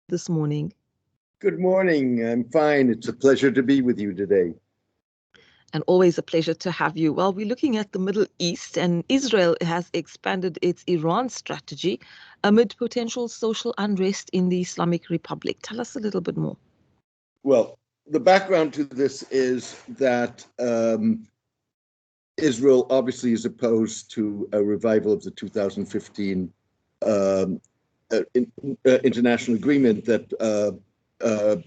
this morning? Good morning. I'm fine. It's a pleasure to be with you today. And always a pleasure to have you. Well, we're looking at the Middle East, and Israel has expanded its Iran strategy amid potential social unrest in the Islamic Republic. Tell us a little bit more. Well, the background to this is that Israel obviously is opposed to a revival of the 2015 international agreement that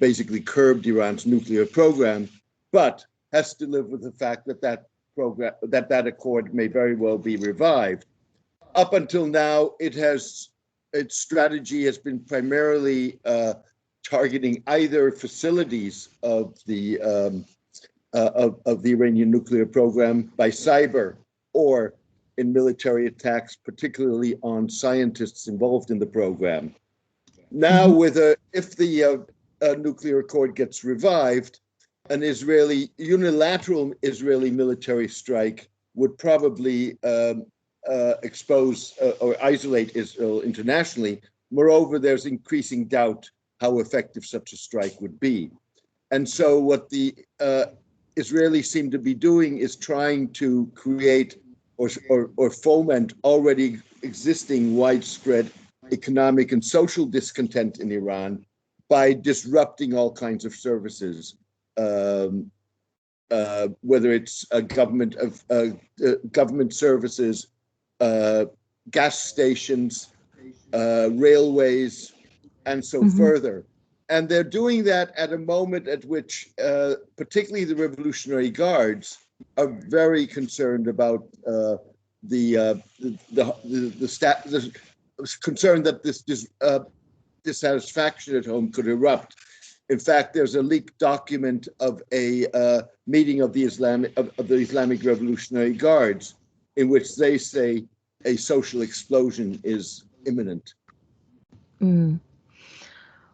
basically curbed Iran's nuclear program, but has to live with the fact that that accord may very well be revived. Up until now, its strategy has been primarily targeting either facilities of the Iranian nuclear program by cyber or in military attacks, particularly on scientists involved in the program. Now, if the nuclear accord gets revived, an unilateral Israeli military strike would probably expose or isolate Israel internationally. Moreover, there's increasing doubt how effective such a strike would be. And so what the Israelis seem to be doing is trying to create or foment already existing widespread economic and social discontent in Iran by disrupting all kinds of services, whether it's government services, gas stations, railways, and so further. And they're doing that at a moment at which, particularly the Revolutionary Guards, are very concerned about concern that this dissatisfaction at home could erupt. In fact, there's a leaked document of a meeting of the Islamic Revolutionary Guards, in which they say a social explosion is imminent.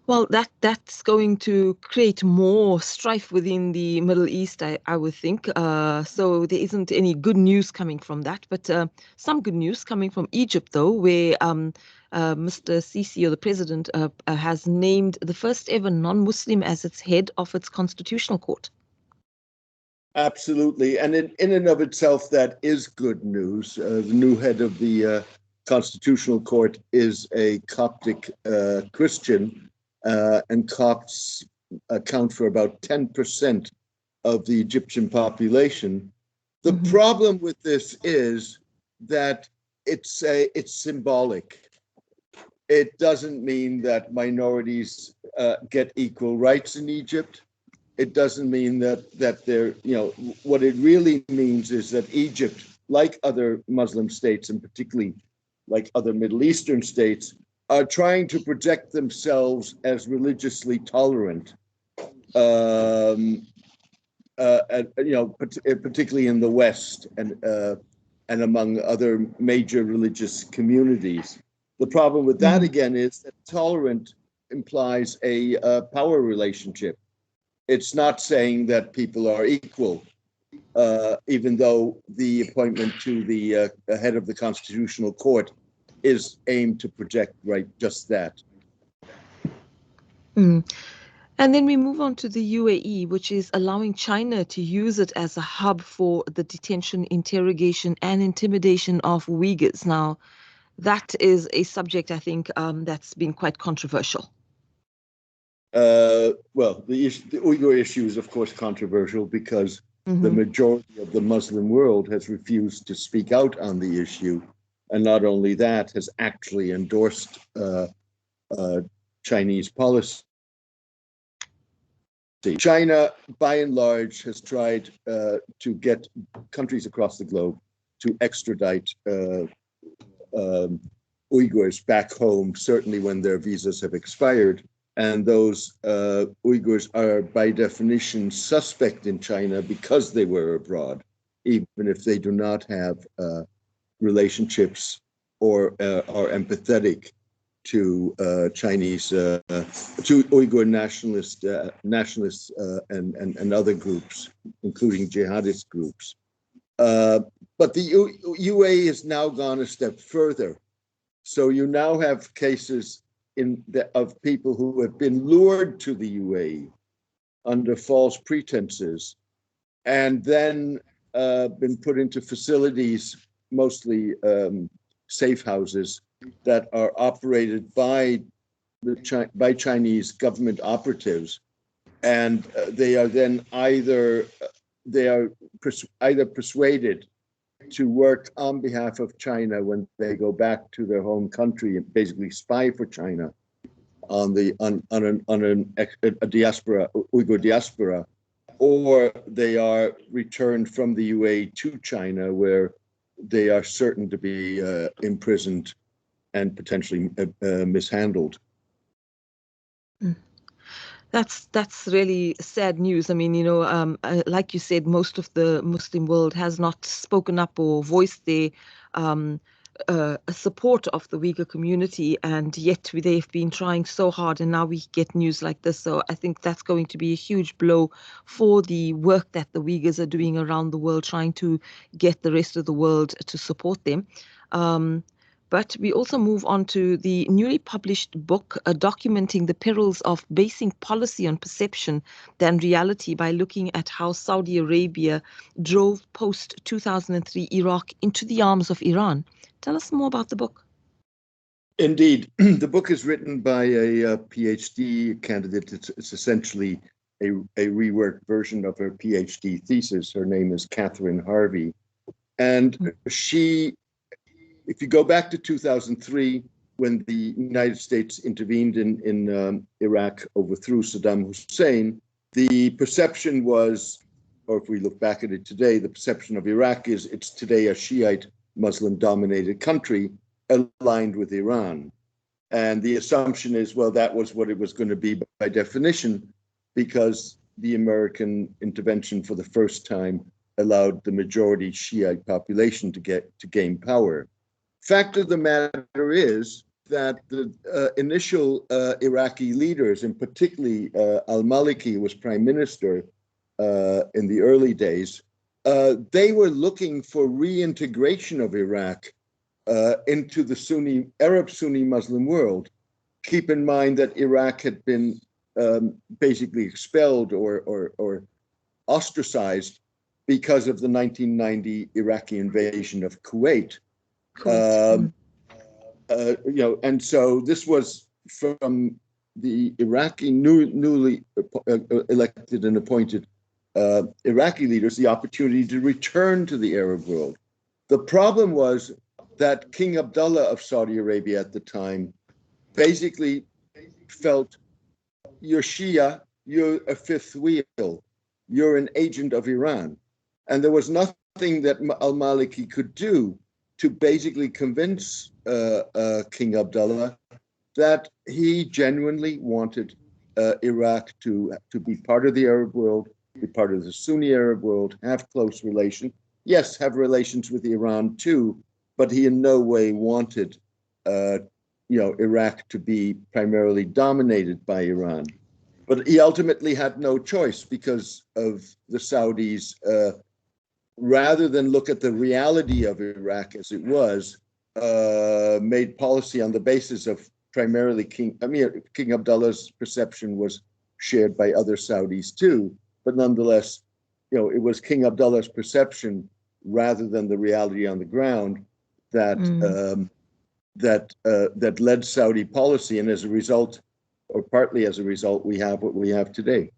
Well, that's going to create more strife within the Middle East, I would think. So there isn't any good news coming from that, but some good news coming from Egypt, though, where Mr. Sisi, or the president, has named the first ever non-Muslim as its head of its constitutional court. Absolutely. And in and of itself, that is good news. The new head of the constitutional court is a Coptic Christian. And Copts account for about 10% of the Egyptian population. The problem with this is that it's symbolic. It doesn't mean that minorities get equal rights in Egypt. It doesn't mean that they're, what it really means is that Egypt, like other Muslim states, and particularly like other Middle Eastern states, are trying to project themselves as religiously tolerant, particularly in the West and among other major religious communities. The problem with that, again, is that tolerant implies a power relationship. It's not saying that people are equal, even though the appointment to the head of the Constitutional Court is aimed to project just that. And then we move on to the UAE, which is allowing China to use it as a hub for the detention, interrogation, and intimidation of Uyghurs. Now, that is a subject, I think, that's been quite controversial. Well, the Uyghur issue is, of course, controversial because the majority of the Muslim world has refused to speak out on the issue. And not only that, has actually endorsed Chinese policy. China, by and large, has tried to get countries across the globe to extradite Uyghurs back home, certainly when their visas have expired. And those Uyghurs are, by definition, suspect in China because they were abroad, even if they do not have relationships or are empathetic to Chinese, to Uyghur nationalists and other groups, including jihadist groups. But the UAE has now gone a step further. So you now have cases of people who have been lured to the UAE under false pretenses and then been put into facilities, mostly safe houses, that are operated by Chinese government operatives, and they are then either persuaded to work on behalf of China when they go back to their home country and basically spy for China on a diaspora, Uyghur diaspora, or they are returned from the UAE to China, where they are certain to be imprisoned and potentially mishandled. That's really sad news. I mean, like you said, most of the Muslim world has not spoken up or voiced their support of the Uyghur community, and yet they've been trying so hard, and now we get news like this. So I think that's going to be a huge blow for the work that the Uyghurs are doing around the world, trying to get the rest of the world to support them. But we also move on to the newly published book documenting the perils of basing policy on perception than reality by looking at how Saudi Arabia drove post-2003 Iraq into the arms of Iran. Tell us more about the book. Indeed. The book is written by a PhD candidate. It's essentially a reworked version of her PhD thesis. Her name is Catherine Harvey. And she, if you go back to 2003, when the United States intervened in Iraq, overthrew Saddam Hussein, the perception was, or if we look back at it today, the perception of Iraq is it's today a Shiite Muslim-dominated country aligned with Iran. And the assumption is, well, that was what it was going to be by definition, because the American intervention for the first time allowed the majority Shiite population to gain power. Fact of the matter is that the initial Iraqi leaders, and particularly al-Maliki was prime minister in the early days, they were looking for reintegration of Iraq into the Arab Sunni Muslim world. Keep in mind that Iraq had been basically expelled or ostracized because of the 1990 Iraqi invasion of Kuwait. And so this was from the Iraqi newly elected and appointed Iraqi leaders the opportunity to return to the Arab world. The problem was that King Abdullah of Saudi Arabia at the time basically felt, you're Shia, you're a fifth wheel, you're an agent of Iran. And there was nothing that al-Maliki could do to basically convince King Abdullah that he genuinely wanted Iraq to be part of the Arab world, be part of the Sunni Arab world, have close relations. Yes, have relations with Iran too, but he in no way wanted Iraq to be primarily dominated by Iran. But he ultimately had no choice because of the Saudis. Rather than look at the reality of Iraq as it was, made policy on the basis of primarily King Abdullah's perception was shared by other Saudis too, but nonetheless, it was King Abdullah's perception rather than the reality on the ground that that led Saudi policy, and as a result, or partly as a result, we have what we have today.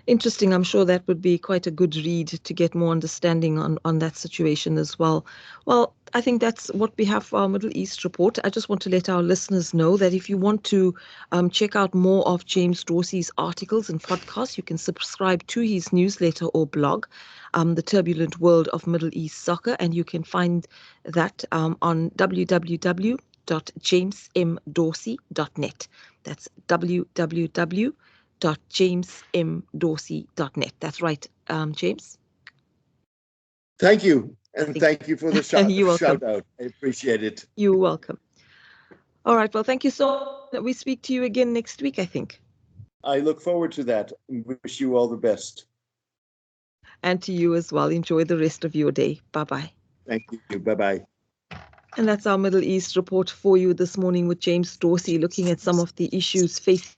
Interesting. I'm sure that would be quite a good read to get more understanding on that situation as well. Well, I think that's what we have for our Middle East report. I just want to let our listeners know that if you want to check out more of James Dorsey's articles and podcasts, you can subscribe to his newsletter or blog, The Turbulent World of Middle East Soccer, and you can find that on www.jamesmdorsey.net. That's www.jamesmdorsey.net. That's right, James. Thank you. And thank you for the shout out. I appreciate it. You're welcome. All right. Well, thank you so much. We speak to you again next week, I think. I look forward to that and wish you all the best. And to you as well. Enjoy the rest of your day. Bye-bye. Thank you. Bye-bye. And that's our Middle East report for you this morning with James Dorsey, looking at some of the issues facing